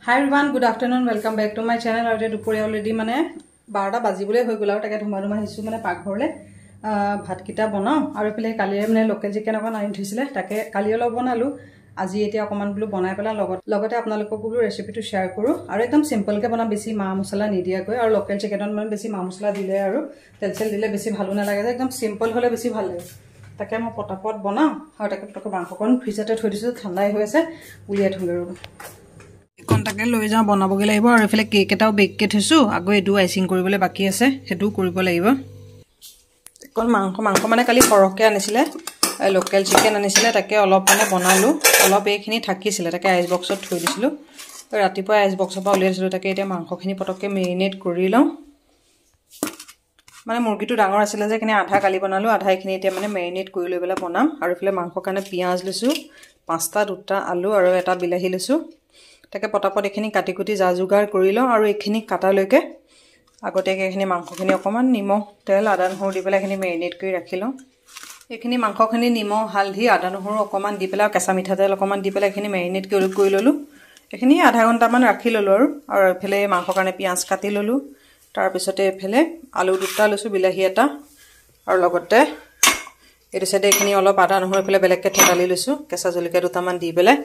Hi everyone, good afternoon. Welcome back to my channel. Already দুপৰীয়া already মানে 12টা বাজিবলৈ হৈ গ'ল আৰু তাকে ধুমা হিছো মানে পাকঘৰলে ভাতকিটা বনাও আৰু এফালে কালিয়ে মানে লোকেল চিকেন অকন আনি থৈছিলে তাকে কালি অলপ বনালো আজি এতিয়া অকমান ব্লু বনাই পেলা লগতে আপোনালোকক ব্লু ৰেচিপিটো শেয়াৰ কৰো আৰু একদম সিম্পল কে বনা বেছি মা মছলা নিদিয়া গৈ আৰু লোকেল চিকেনত মানে বেছি মা মছলা দিলে আৰু তেল দিলে বেছি ভালো নালাগে যে একদম সিম্পল হলে বেছি ভাল লাগে তাকে মই পটাপট বনাও আৰু তাকে পটক মাংসকন ফ্ৰিজতে থৈ দিছো ঠাণ্ডাই হৈ আছে উলিয়াই থৈ আৰু কন্টাকে লৈ যাও বনাবগে লাগিব আৰু এফালে কেক এটাও বেক কে থৈছো আগো এডু আইচিং কৰিবলৈ বাকি আছে হেতু কৰিব লাগিব কোন মাংস মানে কালি সৰহকে আনিছিলে লোকেল চিকেন আনিছিলে তাকে অলপ মানে বনালো অলপ এইখিনি থাকিছিলে তাকে আইস বক্সত থৈ দিছিলো ৰাতিপুৱা আইস বক্সৰ পৰা উলিয়াইছিলো তাকে এতিয়া মাংসখিনি পটককে মেৰিনেট কৰি লওঁ মানে মুৰ্গীটো ডাঙৰ আছিল যে কিনে আধা কালি বনালো আধা এখিনি এতিয়া মানে মেৰিনেট কৰি লৈ বেলা বনাম আৰু ফলে মাংস কাৰণে পিয়াজ লৈছো 5টা 2টা আলু আৰু এটা বিলাহী লৈছো তাকে পটাপট এখিনি কাটি কুটি যা যোগাৰ কৰি লওঁ আৰু এখিনি কাটা লৈকে আগতেকে এখিনি মাংসখিনি অকমান নিমখ তেল আদা নহৰু দি পেলাই এখিনি মেৰিনেট কৰি ৰাখিলো এখিনি মাংসখিনি নিমখ হালধি আদা নহৰু অকমান দি পেলাই কেঁচা মিঠা তেল অকমান দি পেলাই এখিনি মেৰিনেট কৰি ললো এখিনি আধা ঘণ্টা মান ৰাখি ললো আৰু এফালে মাংস কাৰণে পিয়াজ কাটি ললো তাৰ পিছতে এফালে আলু দুটা লৈছো বিলাহী এটা আৰু লগতে এটো সাইডে এখিনি অলপ আদা নহৰু এফালে বেলেগকে থেতালি লৈছো কেঁচা জলকীয়া দুটামান দি পেলাই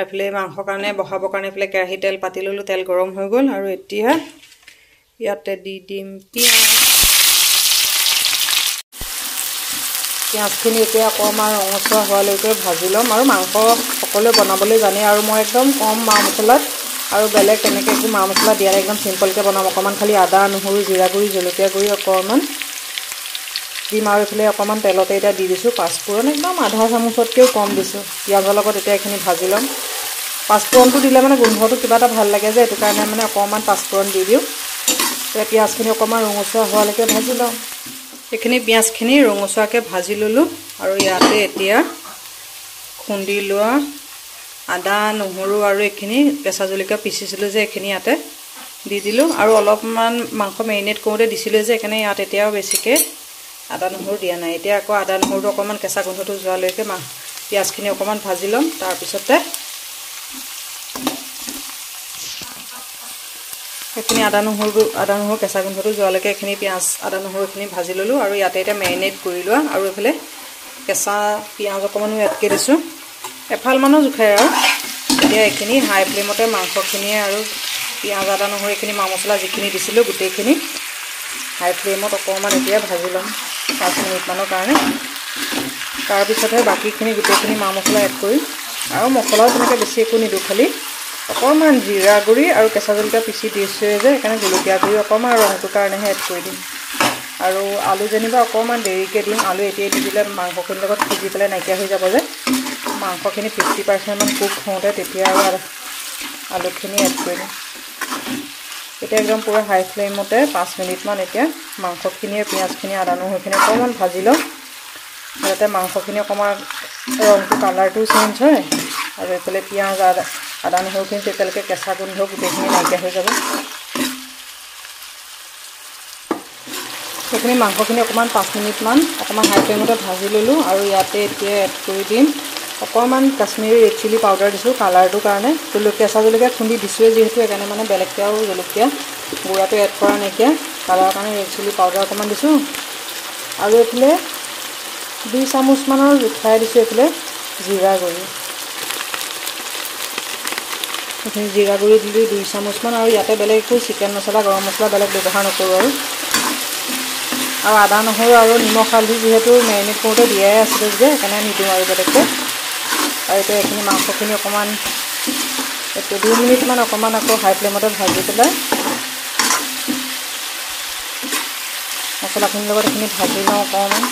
এফালে মাংস কাৰণে বহাবৰ কাৰণে এফালে কেৰাহী তেল পাতি ললো তেল গৰম হৈ গল আৰু এতিয়া ইয়াতে দি দিম পিয়াজখিনি এতিয়া অকমান ৰঙচুৱা হোৱালৈকে ভাজি লম আৰু মাংস সকলো বনাবলৈ জানে আৰু মই একদম কম মা মছলাত আৰু বেলেগ এনেকে একো মা মছলা দিয়া একদম সিম্পল কে বনাম অকমান খালি আদা নহৰু জিৰা গুৰি জলকীয়া গুৰি অকমান দি মাৰ ফলে অকমান তেলতে এটা দি দিছো পাঁচফোৰণ একদম আধা চামুচতকেও কম দিছো পিয়াজৰ লগত এটা এখিনি ভাজি লম পাঁচফোৰণটো দিলে মানে গোন্ধটো কিবা এটা ভাল লাগে যে এটো কাৰণে মানে অকমান পাঁচফোৰণ দি দিও তে পিয়াজখিনি অকমান ৰঙচুৱা হোৱালৈকে ভাজি লম এখিনি পিয়াজখিনি ৰঙচুৱাকে ভাজি ললো আৰু ইয়াতে এতিয়া খুন্দি লোৱা আদা নহৰু আৰু এখিনি কেঁচা জলকীয়া পিচিছিলো যে এখিনি ইয়াতে দি দিলো আৰু অলপমান মাংস মেৰিনেট কৰোতে দিছিলো যে এখানে ইয়াত এতিয়াও বেছিকে আদা নহৰু দিয়া নাই এতিয়া আকৌ আদা নহৰু অকমান কেঁচা গন্ধটো যোৱালৈকে পিয়াজখিনি অকমান ভাজি লম তাৰ পিছতে এখিনি আদা নহৰু কেঁচা গন্ধটো যোৱালৈকে এখিনি পিয়াজ আদা নহৰুখিনি ভাজি ললো আৰু ইয়াতে এটা মেৰিনেট কৰি লোৱা আৰু এফালে কেঁচা পিয়াজ অকমানো এডকে দিছো এফাল মানো জুখাই আৰু এতিয়া এখিনি হাই ফ্লেমতে মাংসখিনি আৰু পিয়াজ আদা নহৰু এখিনি মা মছলা যিখিনি দিছিলো গুটেইখিনি হাই ফ্লেমত অকমান এতিয়া ভাজি লম 5 মিনিট মানৰ কাৰণে তাৰ পিছতে বাকিখিনি গুটেইখিনি মা মছলা এড কৰি আৰু মছলা তেনেকৈ বেছি একো নিদু খালি অকমান জিৰা গুৰি আৰু কেঁচা জলকীয়া পিচি দিছে যে এখানে জলকীয়া গুৰি অকমান ৰংটো কাৰণেহে এড কৰি দিম আৰু আলু যেনিবা অকমান দেৰিকে দিম আলু এতিয়া দি দিলে মাংসখিনিৰ লগত সিজি পেলাই নাইকিয়া হৈ যাব যে মাংসখিনি 50% মান কুক হওঁতে তেতিয়া আৰু আলুখিনি এড কৰি দিম এতিয়া একদম পুৰা হাই ফ্লেমতে 5 মিনিট মান এতিয়া মাংসখিনি পিয়াজখিনি আদা নহৰুখিনি অকমান ভাজি লওঁ যাতে মাংসখিনি অকমান ৰংটো কালাৰটো চেঞ্জ হয় আৰু এফালে পিয়াজ আদা নহৰুখিনি তেলকে কেঁচা গোন্ধ গুটেইখিনি নাইকিয়া হৈ যাব সেইখিনি মাংসখিনি অকমান 5 মিনিট মান অকমান হাই ফ্লেমতে ভাজি ললো আৰু ইয়াতে এতিয়া এড কৰি দিম অকমান কাশ্মীৰী ৰেড চিলি পাউডাৰ দিছো কালাৰটো কাৰণে কেঁচা জলকীয়া খুন্দি দিছোৱে যেহেতু এখানে মানে বেলেগকে আৰু জলকীয়া গুড়াটো এড কৰা নাইকিয়া কালাৰ কাৰণে ৰেড চিলি পাউডাৰ অকমান দিছো আৰু এফালে 2 চামুচ মানৰ জুখাই দিছো এফালে জিৰা গুৰি এখিনি জিৰা গুৰি দিলো 2 চামুচ মান আৰু ইয়াতে বেলেগ একো চিকেন মছলা গৰম মছলা বেলেগ ব্যৱহাৰ নকৰো আৰু আদা নহৰু আৰু নিমখ হালধি যেহেতু মেৰিনেট কৰোতে দিয়াই আছিল যে এখানে নিদু আৰু বেলেগকে আৰু এতিয়া এখিনি মাংসখিনি অকমান 2 মিনিট মান অকমান আকৌ হাই ফ্লেমতে ভাজি পেলাই মছলাখিনিৰ লগত এখিনি ভাজি লওঁ অকমান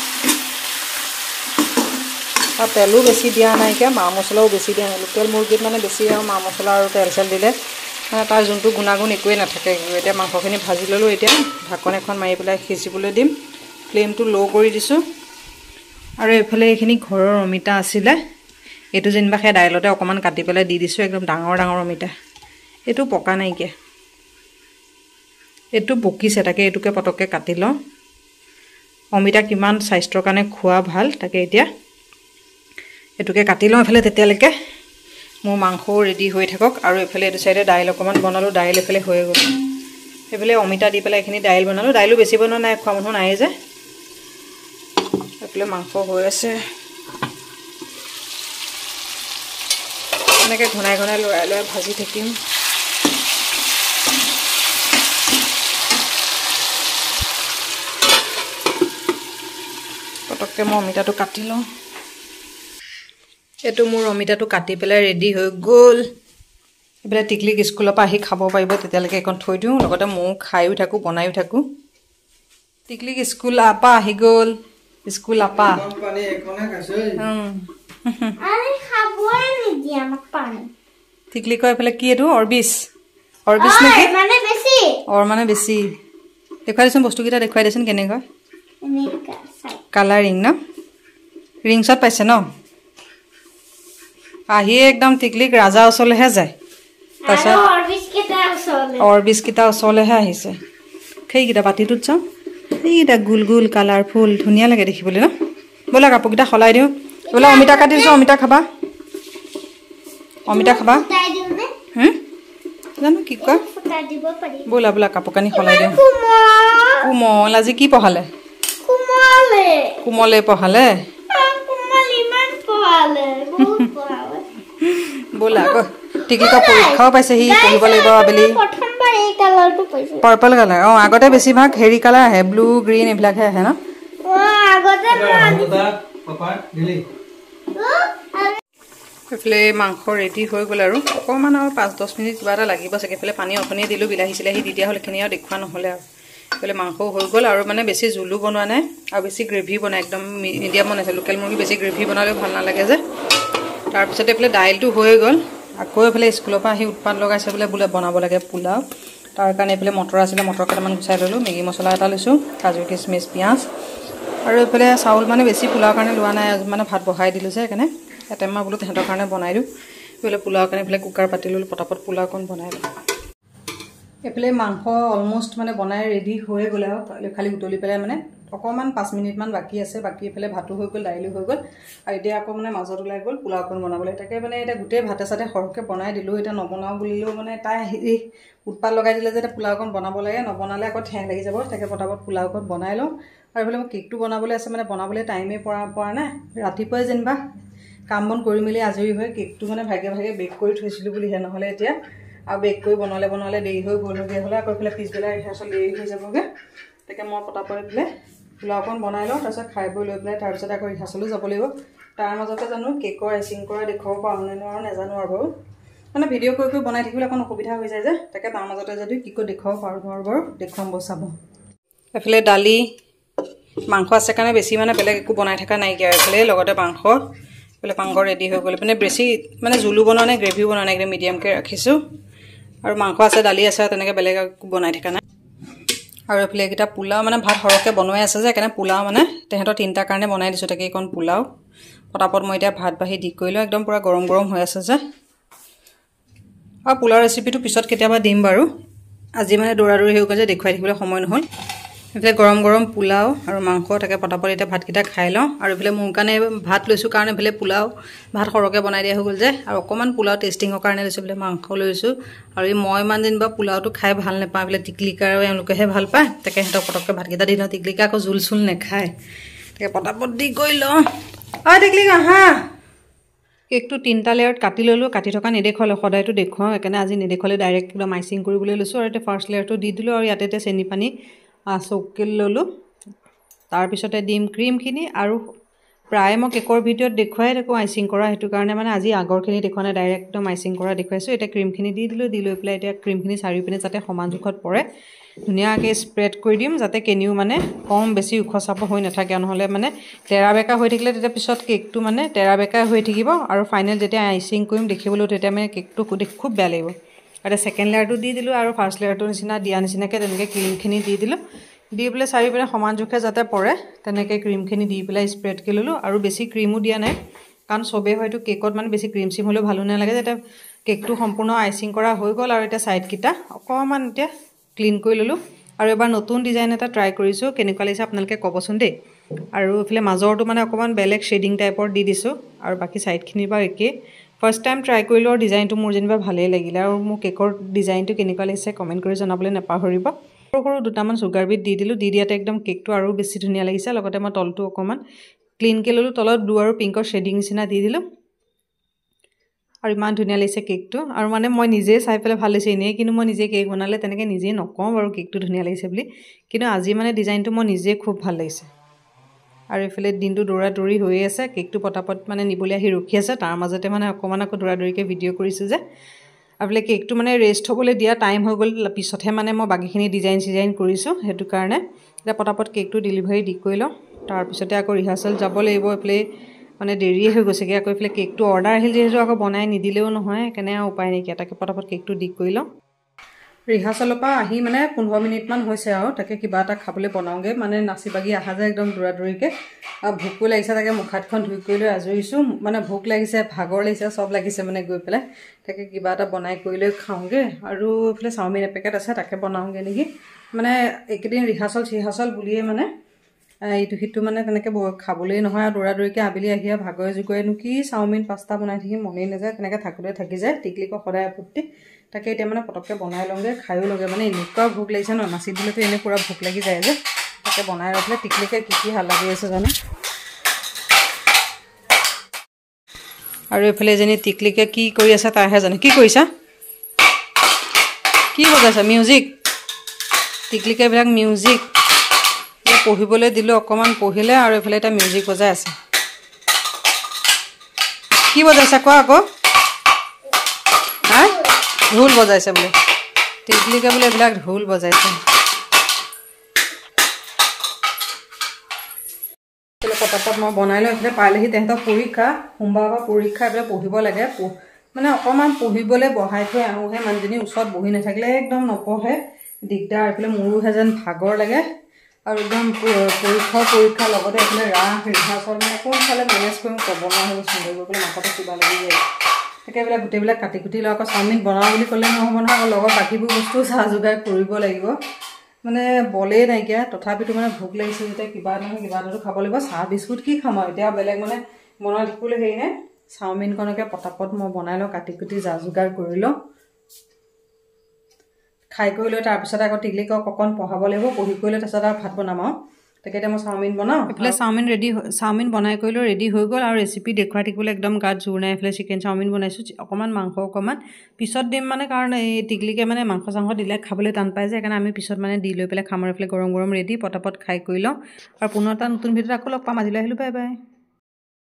আৰু তেলো বেছি দিয়া নাই কিয়া মা মছলাও বেছি দিয়া নাই লোকেল মুৰ্গীত মানে বেছি আৰু মা মছলা আৰু তেল দিলে মানে তাৰ যোনটো গুণাগুণ একোৱে নাথাকে এতিয়া মাংসখিনি ভাজি ললো এতিয়া ঢাকন এখন মাৰি পেলাই সিজিবলৈ দিম ফ্লেমটো লো কৰি দিছো আৰু এফালে এখিনি ঘৰৰ অমিতা আছিলে এটো যেনিবা খে দাইলতে অকমান কাটি পেলাই দি দিছো একদম ডাঙৰ অমিতা এটো পকা নাই কিয়া এটো পকিছে তাকে এটোকে পটককে কাটি লওঁ অমিতা কিমান স্বাস্থ্যৰ কাৰণে খোৱা ভাল তাকে এতিয়া এটোকে কাটি লওঁ এফালে তেতিয়ালৈকে মোৰ মাংসও ৰেডি হৈ থাকক আৰু এফালে এইটো চাইডে দাইল অকণমান বনালোঁ দাইল এফালে হৈ গ'ল সেইফালে অমিতা দি পেলাই এইখিনি দাইল বনালোঁ দাইলো বেছি বনোৱা নাই খোৱা মানুহ নাই যে এফালে মাংস হৈ আছে এনেকৈ ঘনাই ঘনাই লৰাই লৰাই ভাজি থাকিম পটককৈ মই অমিতাটো কাটি লওঁ এইটো মোৰ অমিতাটো কাটি পেলাই ৰেডি হৈ গ'ল এইফালে টিকলিক স্কুলৰ পৰা আহি খাব পাৰিব তেতিয়ালৈকে এখন থৈ দিওঁ লগতে ময়ো খায়ো থাকোঁ বনায়ো থাকোঁ টিকলিক স্কুল আপা আহি গ'ল স্কুল আপা টিকলি কয় এইফালে কি এইটো অৰবিছ নেকি মানে বেছি দেখুৱাই দেচোন বস্তুকেইটা দেখুৱাই দেচোন কেনেকুৱা কালাৰিং ন ৰিংছত পাইছে ন আহিয়ে একদম টিকলিক ৰাজা ওচৰলৈহে যায় তাৰপিছত অৰবিছকেইটা ওচৰলৈহে আহিছে সেইকেইটা বাতিটোত চাওঁ এইকেইটা গোল গোল কালাৰফুল ধুনীয়া লাগে দেখিবলৈ ন ব'লা কাপোৰকেইটা সলাই দিওঁ বোলে অমিতা কাটি দিছোঁ অমিতা খাবা জানো কি কয় ব'লা ব'লা কাপোৰ কানি সলাই দিওঁ কোমল আজি কি পঢ়ালে কোমলে পঢ়ালে ব'লা আকৌ টিকলিকৰ পৰীক্ষাও পাইছে সি পঢ়িব লাগিব আবেলি পাৰ্পল কালাৰ অঁ আগতে বেছিভাগ হেৰি কালাৰ আহে ব্লু গ্ৰীণ এইবিলাকহে আহে ন এইফালে মাংস ৰেডি হৈ গ'ল আৰু অকণমান আৰু 5-10 মিনিট কিবা এটা লাগিব চাগে এইফালে পানী অকণিয়ে দিলোঁ বিলাহী চিলাহী দি দিয়া হ'ল এইখিনি আৰু দেখুওৱা নহ'লে আৰু এইফালে মাংসও হৈ গ'ল আৰু মানে বেছি জোলো বনোৱা নাই আৰু বেছি গ্ৰেভি বনাই একদম মিডিয়াম বনাইছে লোকেল মুৰ্গী বেছি গ্ৰেভি বনালেও ভাল নালাগে যে তাৰপিছতে এইফালে দাইলটো হৈ গ'ল আকৌ এইফালে স্কুলৰ পৰা আহি উৎপাত লগাইছে বোলে বনাব লাগে পোলাও তাৰ কাৰণে এইফালে মটৰ আছিলে মটৰ কেইটামান গুচাই ল'লোঁ মেগী মছলা এটা লৈছোঁ কাজু কিচমিচ পিঁয়াজ আৰু এইফালে চাউল মানে বেছি পোলাওৰ কাৰণে লোৱা নাই মানে ভাত বহাই দিলোঁ যে সেইকাৰণে এটেমা বোলো তেহেঁতৰ কাৰণে বনাই দিওঁ এইফালে পোলাওৰ কাৰণে এইফালে কুকাৰ পাতি ল'লোঁ পটাপট পোলাওকণ বনাই লওঁ এইফালে মাংস অলমষ্ট মানে বনাই ৰেডি হৈ গ'লে আৰু খালি উতলি পেলাই মানে অকণমান 5 মিনিটমান বাকী আছে বাকী এইফালে ভাতো হৈ গ'ল দাইলো হৈ গ'ল আৰু এতিয়া আকৌ মানে মাজত ওলাই গ'ল পোলাওকণ বনাবলৈ তাকে মানে এতিয়া গোটেই ভাতে চাতে সৰহকৈ বনাই দিলোঁ এতিয়া নবনাওঁ বুলিলেও মানে তাই উৎপাত লগাই দিলে যে এতিয়া পোলাওকণ বনাব লাগে নবনালে আকৌ ঠেং লাগি যাব তাকে পটাপট পোলাওকণ বনাই লওঁ আৰু এইফালে মই কেকটো বনাবলৈ আছে মানে বনাবলৈ টাইমেই পৰা নাই ৰাতিপুৱাই যেনিবা কাম বন কৰি মেলি আজৰি হৈ কেকটো মানে ভাগে ভাগে বেক কৰি থৈছিলোঁ বুলিহে নহ'লে এতিয়া আৰু বেক কৰি বনালে দেৰি হৈ গ'লগৈ হ'লে আকৌ এইফালে পিছবেলা ৰিহাৰ্চেল দেৰি হৈ যাবগৈ তাকে মই পটাপট পেলাই পোলাওকণ বনাই লওঁ তাৰপিছত খাই বৈ লৈ পেলাই তাৰপিছত আকৌ ৰিহাৰ্চেলো যাব লাগিব তাৰ মাজতে জানো কেকৰ আইচিং কৰা দেখুৱাব পাৰোঁ নে নোৱাৰোঁ নাজানো আৰু বাৰু মানে ভিডিঅ' কৰি বনাই থাকিবলৈ অকণ অসুবিধা হৈ যায় যে তাকে তাৰ মাজতে যদি কি কৰি দেখুৱাব পাৰোঁ নোৱাৰোঁ বাৰু দেখুৱাম বাৰু চাব এইফালে দালি মাংস আছে কাৰণে বেছি মানে বেলেগ একো বনাই থকা নাইকিয়া এইফালে লগতে মাংস এইফালে মাংস ৰেডি হৈ গ'ল মানে বেছি মানে জোলো বনোৱা নাই গ্ৰেভিও বনোৱা নাই একদম মিডিয়ামকৈ ৰাখিছোঁ আৰু মাংস আছে দালি আছে তেনেকৈ বেলেগ একো বনাই থকা নাই আৰু এইফালে এইকেইটা পোলাও মানে ভাত সৰহকৈ বনোৱাই আছে যে সেইকাৰণে পোলাও মানে তেহেঁতৰ 3টাৰ কাৰণে বনাই দিছোঁ তাকে এইকণ পোলাও পটাপট মই এতিয়া ভাত বাঢ়ি দি কৰি লওঁ একদম পূৰা গৰম গৰম হৈ আছে যে আৰু পোলাও ৰেচিপিটো পিছত কেতিয়াবা দিম বাৰু আজি মানে দৌৰা দৌৰি হৈ গ'ল যে দেখুৱাই থাকিবলৈ সময় নহ'ল এইফালে গৰম গৰম পোলাও আৰু মাংস তাকে পটাপট এতিয়া ভাতকেইটা খাই লওঁ আৰু এইফালে মোৰ কাৰণে ভাত লৈছোঁ কাৰণে এইফালে পোলাও ভাত সৰহকৈ বনাই দিয়া হৈ গ'ল যে আৰু অকণমান পোলাও টেষ্টিঙৰ কাৰণে লৈছোঁ বোলে মাংস লৈছোঁ আৰু এই মই ইমান যেনিবা পোলাওটো খাই ভাল নাপাওঁ বোলে টিকলিকা আৰু এওঁলোকেহে ভাল পায় তাকে সিহঁতক পটককৈ ভাতকেইটা দি লওঁ টিকলিকা আকৌ জোল চোল নাখায় তাকে পটাপট দি কৰি লওঁ টিকলিকা হা কেকটো 3টা লেয়াৰত কাটি ল'লোঁ কাটি থকা নেদেখুৱালে সদায়তো দেখুৱাওঁ সেইকাৰণে আজি নেদেখুৱালে ডাইৰেক্ট কিবা মাইচিং কৰিবলৈ লৈছোঁ আৰু এতিয়া ফাৰ্ষ্ট লেয়াৰটো দি দিলোঁ আৰু ইয়াতে এতিয়া চেনি পানী চৌকিল ল'লোঁ তাৰপিছতে দিম ক্ৰীমখিনি আৰু প্ৰায় মই কেকৰ ভিডিঅ'ত দেখুৱাই থাকোঁ আইচিং কৰা সেইটো কাৰণে মানে আজি আগৰখিনি দেখুওৱা নাই ডাইৰেক্ট একদম আইচিং কৰা দেখুৱাইছোঁ এতিয়া ক্ৰীমখিনি দি দিলোঁ দি লৈ পেলাই এতিয়া ক্ৰীমখিনি চাৰিওপিনে যাতে সমান জোখত পৰে ধুনীয়াকৈ স্প্ৰেড কৰি দিম যাতে কেনিও মানে কম বেছি ওখ চাপ হৈ নাথাকে নহ'লে মানে তেৰা বেকা হৈ থাকিলে তেতিয়া পিছত কেকটো মানে তেৰা বেকা হৈ থাকিব আৰু ফাইনেল যেতিয়া আইচিং কৰিম দেখিবলৈও তেতিয়া মানে কেকটো খুব বেয়া লাগিব এতিয়া ছেকেণ্ড লেয়াৰটো দি দিলোঁ আৰু ফাৰ্ষ্ট লেয়াৰটোৰ নিচিনা দিয়া নিচিনাকৈ তেনেকৈ ক্ৰীমখিনি দি দিলোঁ দি পেলাই চাৰিওপিনে সমান জোখে যাতে পৰে তেনেকৈ ক্ৰীমখিনি দি পেলাই স্প্ৰেডকৈ ল'লোঁ আৰু বেছি ক্ৰীমো দিয়া নাই কাৰণ চবেই হয়তো কেকত মানে বেছি ক্ৰীম চিম হ'লেও ভালো নালাগে যেতিয়া কেকটো সম্পূৰ্ণ আইচিং কৰা হৈ গ'ল আৰু এতিয়া ছাইডকেইটা অকণমান এতিয়া ক্লিন কৰি ল'লোঁ আৰু এবাৰ নতুন ডিজাইন এটা ট্ৰাই কৰিছোঁ কেনেকুৱা লাগিছে আপোনালোকে ক'বচোন দেই আৰু এইফালে মাজৰটো মানে অকণমান বেলেগ শ্বেডিং টাইপৰ দি দিছোঁ আৰু বাকী ছাইডখিনিৰ বাৰু একেই ফাৰ্ষ্ট টাইম ট্ৰাই কৰিলোঁ আৰু ডিজাইনটো মোৰ যেনিবা ভালেই লাগিলে আৰু মোৰ কেকৰ ডিজাইনটো কেনেকুৱা লাগিছে কমেণ্ট কৰি জনাবলৈ নাপাহৰিব সৰু সৰু দুটামান চুগাৰ বিট দি দিলোঁ দি দিয়াতে একদম কেকটো আৰু বেছি ধুনীয়া লাগিছে লগতে মই তলটো অকণমান ক্লিনকৈ ল'লোঁ তলত ব্লু আৰু পিংকৰ শ্বেডিং নিচিনা দি দিলোঁ আৰু ইমান ধুনীয়া লাগিছে কেকটো আৰু মানে মই নিজে চাই পেলাই ভাল লাগিছে এনেই কিন্তু মই নিজে কেক বনালে তেনেকৈ নিজে নকওঁ বাৰু কেকটো ধুনীয়া লাগিছে বুলি কিন্তু আজি মানে ডিজাইনটো মই নিজে খুব ভাল লাগিছে আৰু এফালে দিনটো দৌৰা দৌৰি হৈ আছে কেকটো পটাপট মানে নিবলৈ আহি ৰখি আছে তাৰ মাজতে মানে অকণমান আকৌ দৌৰা দৌৰিকৈ ভিডিঅ' কৰিছোঁ যে আৰু বোলে কেকটো মানে ৰেষ্ট হ'বলৈ দিয়া টাইম হৈ গ'ল পিছতহে মানে মই বাকীখিনি ডিজাইন কৰিছোঁ সেইটো কাৰণে এতিয়া পটাপট কেকটো ডেলিভাৰী দি কৰি লওঁ তাৰপিছতে আকৌ ৰিহাৰ্চেল যাব লাগিব এইফালে মানে দেৰিয়ে হৈ গৈছেগৈ আকৌ এইফালে কেকটো অৰ্ডাৰ আহিল যিহেতু আকৌ বনাই নিদিলেও নহয় সেইকাৰণে উপায় নাইকিয়া তাকে পটাপট কেকটো দি কৰি লওঁ ৰিহাৰ্চেলৰ পৰা আহি মানে 15 মিনিটমান হৈছে আৰু তাকে কিবা এটা খাবলৈ বনাওঁগৈ মানে নাচি বাগি অহা যায় একদম দৌৰা দৌৰিকৈ আৰু ভোকো লাগিছে তাকে মুখ হাতখন ধুই কৰি লৈ আজৰিছোঁ মানে ভোক লাগিছে ভাগৰ লাগিছে চব লাগিছে মানে গৈ পেলাই তাকে কিবা এটা বনাই কৰি লৈ খাওঁগৈ আৰু এইফালে চাওমিন এপেকেট আছে তাকে বনাওঁগৈ নেকি মানে এইকেইদিন ৰিহাৰ্চেল বুলিয়ে মানে এইটো সিটো মানে তেনেকৈ খাবলৈ নহয় আৰু দৌৰা দৌৰিকৈ আবেলি আহি আৰু ভাগৰে জুগৰেনো কি চাওমিন পাস্তা বনাই থাকি মনেই নাযায় তেনেকৈ থাকোঁতে থাকি যায় টিকলিকৰ সদায় আপত্তি তাকে এতিয়া মানে পটককৈ বনাই লওঁগৈ খায়ো লওঁগৈ মানে এনেকুৱা ভোক লাগিছে ন নাচি দিলেতো এনেই পূৰা ভোক লাগি যায় যে তাকে বনাই ৰখিলে টিকলিকে কি হাল্লা কৰি আছে জানো আৰু এইফালে এজনী টিকলিকে কি কৰি আছে তাইহে জানে কি কৰিছা কি বজাইছা মিউজিক টিকলিকে এইবিলাক মিউজিক পঢ়িবলৈ দিলোঁ অকণমান পঢ়িলে আৰু এইফালে এটা মিউজিক বজাই আছে কি বজাইছা কোৱা আকৌ হা ঢোল বজাইছে বোলে টিকলিকে বোলে এইবিলাক ঢোল বজাইছে পটাপট মই বনাই লওঁ এইফালে পালেহি তেহেঁতৰ পৰীক্ষা সোমবাৰৰ পৰা পৰীক্ষা এইফালে পঢ়িব লাগে মানে অকণমান পঢ়িবলৈ বহাই থৈ আহোঁহে মানুহজনী ওচৰত বহি নাথাকিলে একদম নপঢ়ে দিগদাৰ এইফালে মোৰোহে যেন ভাগৰ লাগে আৰু একদম পৰীক্ষাৰ লগতে এইফালে ৰিহাৰ্চেল মানে কোনফালে মেনেজ কৰিম ক'ব নোৱাৰা হৈ গৈছোঁ গৈ পেলাই মাথাটো কিবা লাগি যায় তাকে এইবিলাক গোটেইবিলাক কাটি কুটি লওঁ আকৌ চাওমিন বনাওঁ বুলি ক'লে নহ'ব নহয় আকৌ লগত বাকীবোৰ বস্তু চাহ যোগাৰ কৰিব লাগিব মানে বলেই নাইকিয়া তথাপিতো মানে ভোক লাগিছে যেতিয়া কিবা নহয় কিবা এটাতো খাব লাগিব চাহ বিস্কুট কি খাম আৰু এতিয়া বেলেগ মানে বনাই থাকিবলৈ হেৰি নাই চাওমিনকণকে পটাপট মই বনাই লওঁ কাটি কুটি যা যোগাৰ কৰি লওঁ খাই কৰি লৈ তাৰপিছত আকৌ টিকলিকক অকণ পঢ়াব লাগিব পঢ়ি কৰি লৈ তাৰপিছত আৰু ভাত বনাম আৰু তাকে এতিয়া মই চাওমিন বনাওঁ এইফালে চাওমিন বনাই কৰি লৈ ৰেডি হৈ গ'ল আৰু ৰেচিপি দেখুৱাই থাকিবলৈ একদম গাত জোৰ নাই এইফালে চিকেন চাওমিন বনাইছোঁ অকণমান মাংস অকণমান পিছত দিম মানে কাৰণ এই টিকলিকে মানে মাংস চাংস দিলে খাবলৈ টান পায় যে সেইকাৰণে আমি পিছত মানে দি লৈ পেলাই খাম আৰু এইফালে গৰম গৰম ৰেডি পটাপট খাই কৰি লওঁ আৰু পুনৰ এটা নতুন ভিডিঅ'ত আকৌ লগ পাম আজিলৈ আহিলোঁ বাই বাই